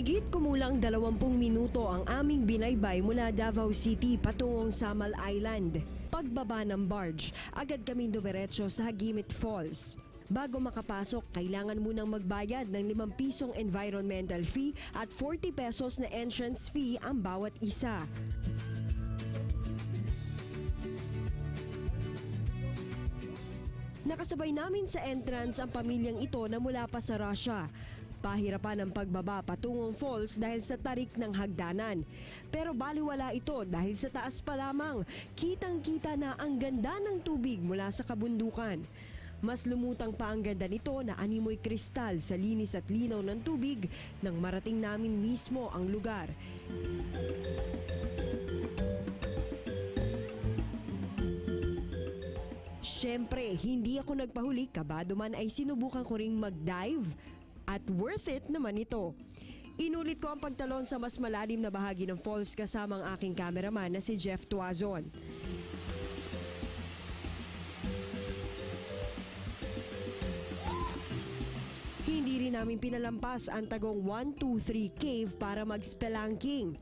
Higit kumulang 20 minuto ang aming binaybay mula Davao City patungong Samal Island. Pagbaba ng barge, agad kaming dumiretso sa Hagimit Falls. Bago makapasok, kailangan munang magbayad ng 5 pisong environmental fee at 40 pesos na entrance fee ang bawat isa. Nakasabay namin sa entrance ang pamilyang ito na mula pa sa Russia. Pahirapan ang pagbaba patungong falls dahil sa tarik ng hagdanan. Pero baliwala ito dahil sa taas pa lamang, kitang-kita na ang ganda ng tubig mula sa kabundukan. Mas lumutang pa ang ganda nito na animoy kristal sa linis at linaw ng tubig nang marating namin mismo ang lugar. Siyempre, hindi ako nagpahuli, kabado man ay sinubukan ko ring mag-dive. At worth it naman ito. Inulit ko ang pagtalon sa mas malalim na bahagi ng falls kasama ang aking cameraman na si Jeff Tuazon. Hindi rin namin pinalampas ang tagong 123 cave para mag-spelunking.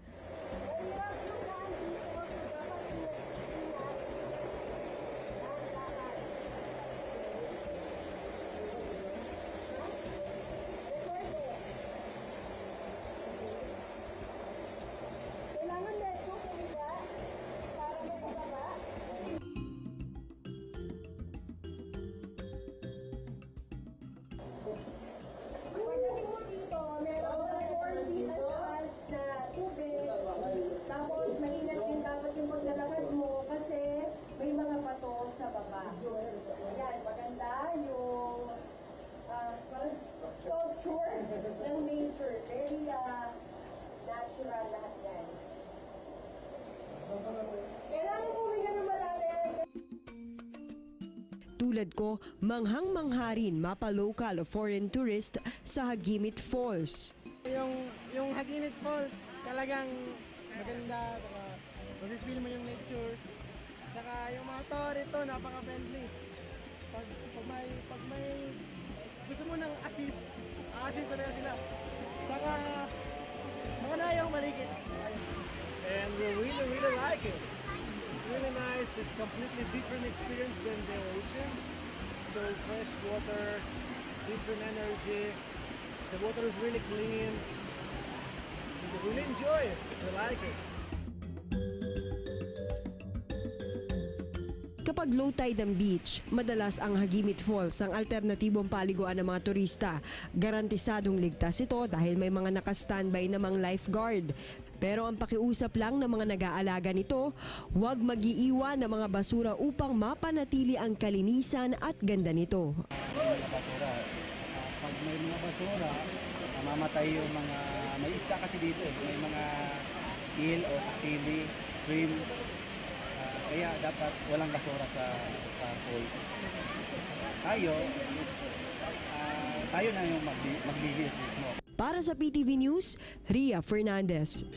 Pagdating mo dito, meron 4 feet advance na tubig. Tapos, maingat din dapat yung paglalakad mo kasi may mga bato sa baba. Ayan, maganda yung parang sculpture ng nature. Very natural lahat yan. Kailangan mo rin ng malalim. Tulad ko, manghang-mangha rin mapa-local o foreign tourist sa Hagimit Falls. Yung Hagimit Falls, talagang maganda. Mag-feel mo yung nature. Saka yung mga tao rito, napaka-friendly. Pag may gusto mo ng assist talaga sila. Saka maganda yung maligid. And we really like it. It's really nice. It's completely different experience than the ocean. So fresh water, different energy. The water is really clean. We really enjoy it. We like it. Kapag low tide ang beach, madalas ang Hagimit Falls ang alternatibong paliguan ng mga turista. Garantisadong ligtas ito dahil may mga naka-standby namang lifeguard. Pero ang pakiusap lang ng mga nag-aalaga nito, huwag mag-iiwan ng mga basura upang mapanatili ang kalinisan at ganda nito. Pag may mga basura, mamatay yung mga, may isda kasi dito may mga eel o kasili, shrimp. Kaya dapat walang basura sa pool. Tayo na yung magbihis. Para sa PTV News, Ria Fernandez.